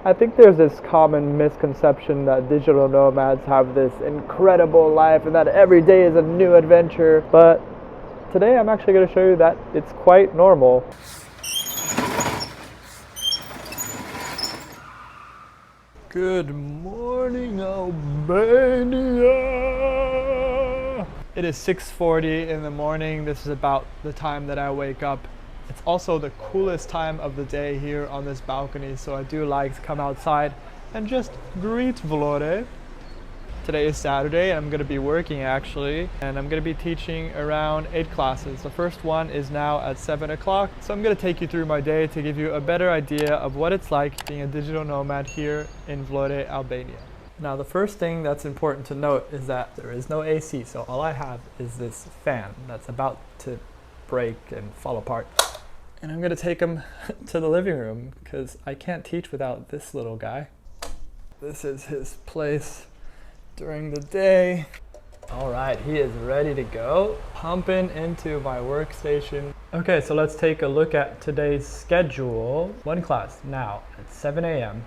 I think there's this common misconception that digital nomads have this incredible life and that every day is a new adventure, but today I'm actually going to show you that it's quite normal. Good morning, Albania! It is 6:40 in the morning. This is about the time that I wake up. It's also the coolest time of the day here on this balcony, so I do like to come outside and just greet Vlore. Today is Saturday, and I'm going to be working actually, and I'm going to be teaching around 8 classes. The first one is now at 7 o'clock, so I'm going to take you through my day to give you a better idea of what it's like being a digital nomad here in Vlore, Albania. Now the first thing that's important to note is that there is no AC, so all I have is this fan that's about to break and fall apart. And I'm going to take him to the living room because I can't teach without this little guy. This is his place during the day. All right, he is ready to go. Pumping into my workstation. Okay, so let's take a look at today's schedule. One class now at 7 a.m.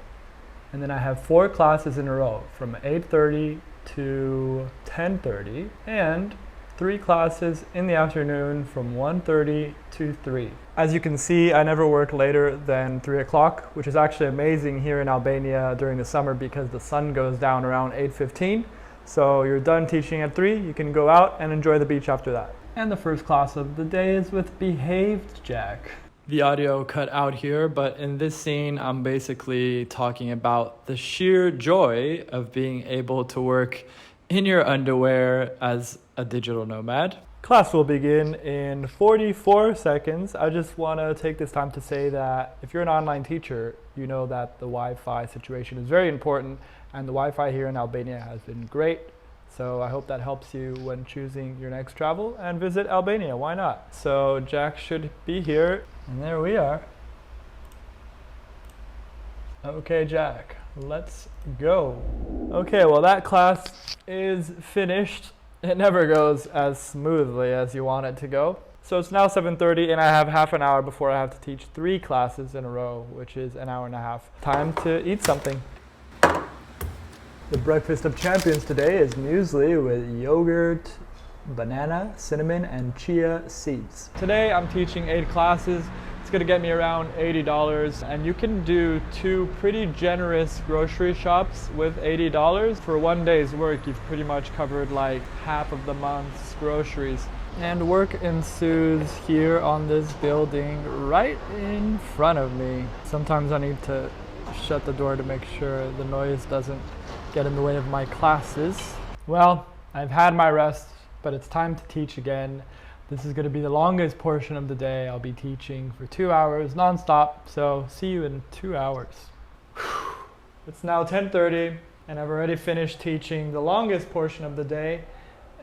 And then I have 4 classes in a row from 8:30 to 10:30 and 3 classes in the afternoon from 1:30 to 3. As you can see, I never work later than 3 o'clock, which is actually amazing here in Albania during the summer because the sun goes down around 8:15. So you're done teaching at 3, you can go out and enjoy the beach after that. And the first class of the day is with Behaved Jack. The audio cut out here, but in this scene, I'm basically talking about the sheer joy of being able to work in your underwear as a digital nomad. Class will begin in 44 seconds. I just want to take this time to say that if you're an online teacher, you know that the Wi-Fi situation is very important, and the Wi-Fi here in Albania has been great. So I hope that helps you when choosing your next travel and visit Albania. Why not? So Jack should be here, and there we are. Okay, Jack, let's go. Okay, well that class is finished. It never goes as smoothly as you want it to go. So it's now 7:30 and I have half an hour before I have to teach 3 classes in a row, which is an hour and a half. Time to eat something. The breakfast of champions today is muesli with yogurt, banana, cinnamon, and chia seeds. Today I'm teaching 8 classes. It's gonna get me around $80, and you can do 2 pretty generous grocery shops with $80. For one day's work, you've pretty much covered like half of the month's groceries. And work ensues here on this building right in front of me. Sometimes I need to shut the door to make sure the noise doesn't get in the way of my classes. Well, I've had my rest, but it's time to teach again. This is going to be the longest portion of the day. I'll be teaching for 2 hours non-stop, so see you in 2 hours. It's now 10:30 and I've already finished teaching the longest portion of the day.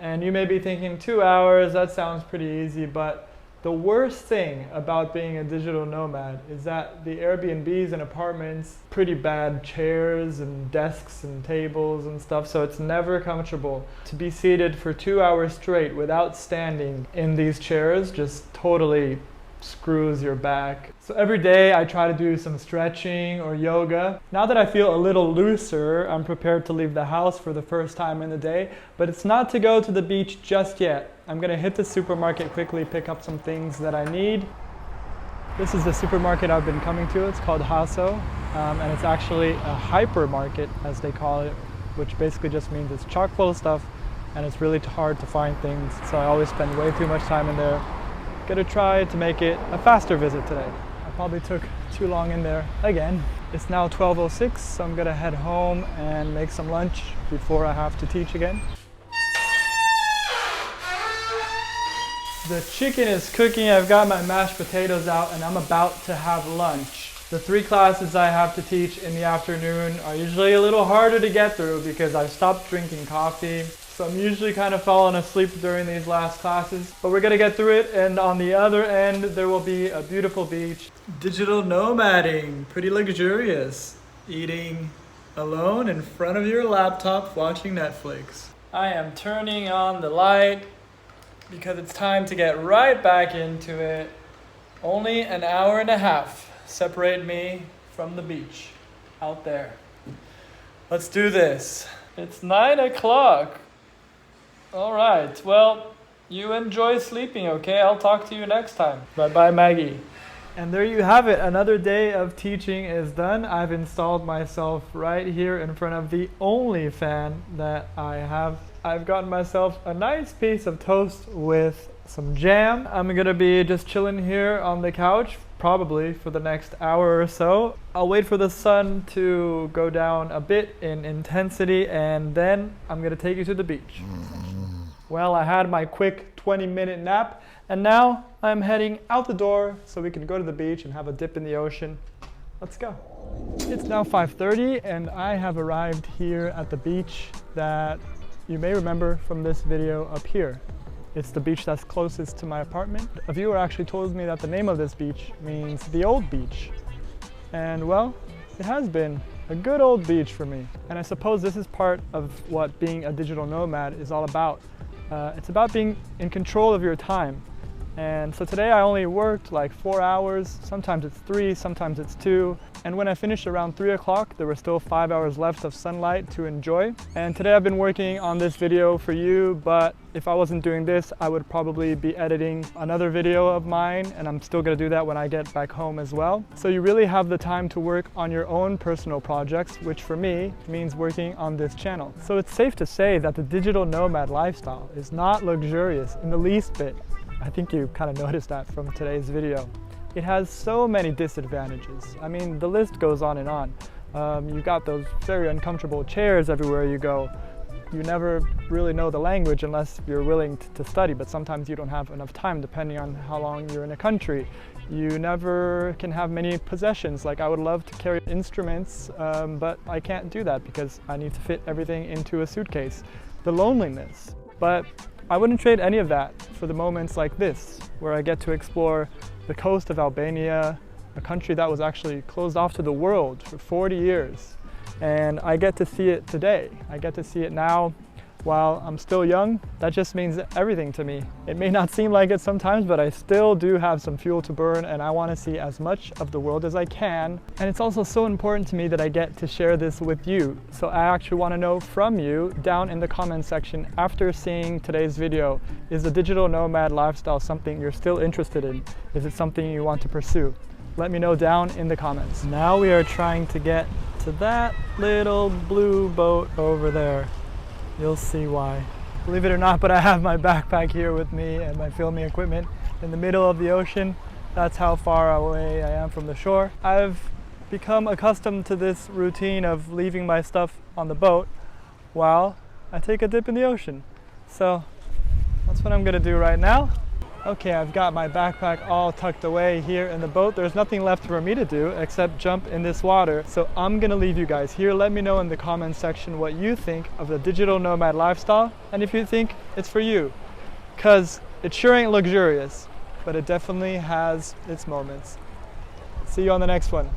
And you may be thinking 2 hours, that sounds pretty easy, but the worst thing about being a digital nomad is that the Airbnbs and apartments, pretty bad chairs and desks and tables and stuff, so it's never comfortable. To be seated for 2 hours straight without standing in these chairs just totally screws your back. So every day I try to do some stretching or yoga. Now that I feel a little looser, I'm prepared to leave the house for the first time in the day, but it's not to go to the beach just yet. I'm gonna hit the supermarket quickly, pick up some things that I need. This is the supermarket I've been coming to. It's called Haso, and it's actually a hypermarket, as they call it, which basically just means it's chock full of stuff and it's really hard to find things. So I always spend way too much time in there. Gonna try to make it a faster visit today. I probably took too long in there again. It's now 12:06, so I'm gonna head home and make some lunch before I have to teach again. The chicken is cooking. I've got my mashed potatoes out and I'm about to have lunch. The 3 classes I have to teach in the afternoon are usually a little harder to get through because I've stopped drinking coffee. So I'm usually kind of falling asleep during these last classes, but we're gonna get through it, and on the other end there will be a beautiful beach. Digital nomading, pretty luxurious. Eating alone in front of your laptop watching Netflix. I am turning on the light because it's time to get right back into it. Only an hour and a half separate me from the beach. out there. Let's do this. It's 9 o'clock. All right, well, you enjoy sleeping, okay? I'll talk to you next time. Bye-bye, Maggie. And there you have it. Another day of teaching is done. I've installed myself right here in front of the only fan that I have. I've gotten myself a nice piece of toast with some jam. I'm gonna be just chilling here on the couch, probably for the next hour or so. I'll wait for the sun to go down a bit in intensity, and then I'm gonna take you to the beach. Well, I had my quick 20-minute nap, and now I'm heading out the door so we can go to the beach and have a dip in the ocean. Let's go. It's now 5:30 and I have arrived here at the beach that you may remember from this video up here. It's the beach that's closest to my apartment. A viewer actually told me that the name of this beach means the old beach. And well, it has been a good old beach for me. And I suppose this is part of what being a digital nomad is all about. It's about being in control of your time. And so today I only worked like 4 hours, sometimes it's 3, sometimes it's 2. And when I finished around 3 o'clock, there were still 5 hours left of sunlight to enjoy. And today I've been working on this video for you, but if I wasn't doing this, I would probably be editing another video of mine, and I'm still gonna do that when I get back home as well. So you really have the time to work on your own personal projects, which for me means working on this channel. So it's safe to say that the digital nomad lifestyle is not luxurious in the least bit. I think you kind of noticed that from today's video. It has so many disadvantages. I mean, the list goes on and on. You've got those very uncomfortable chairs everywhere you go. You never really know the language unless you're willing to study, but sometimes you don't have enough time depending on how long you're in a country. You never can have many possessions. Like I would love to carry instruments, but I can't do that because I need to fit everything into a suitcase. The loneliness. But I wouldn't trade any of that for the moments like this, where I get to explore the coast of Albania, a country that was actually closed off to the world for 40 years. And I get to see it today. I get to see it now while I'm still young. That just means everything to me. It may not seem like it sometimes, but I still do have some fuel to burn, and I want to see as much of the world as I can. And it's also so important to me that I get to share this with you. So I actually want to know from you down in the comment section after seeing today's video, is the digital nomad lifestyle something you're still interested in? Is it something you want to pursue? Let me know down in the comments. Now we are trying to get to that little blue boat over there. You'll see why. Believe it or not, but I have my backpack here with me and my filming equipment in the middle of the ocean. That's how far away I am from the shore. I've become accustomed to this routine of leaving my stuff on the boat while I take a dip in the ocean. So that's what I'm gonna do right now. Okay, I've got my backpack all tucked away here in the boat. There's nothing left for me to do except jump in this water. So I'm gonna leave you guys here. Let me know in the comments section what you think of the digital nomad lifestyle and if you think it's for you. Cause it sure ain't luxurious, but it definitely has its moments. See you on the next one.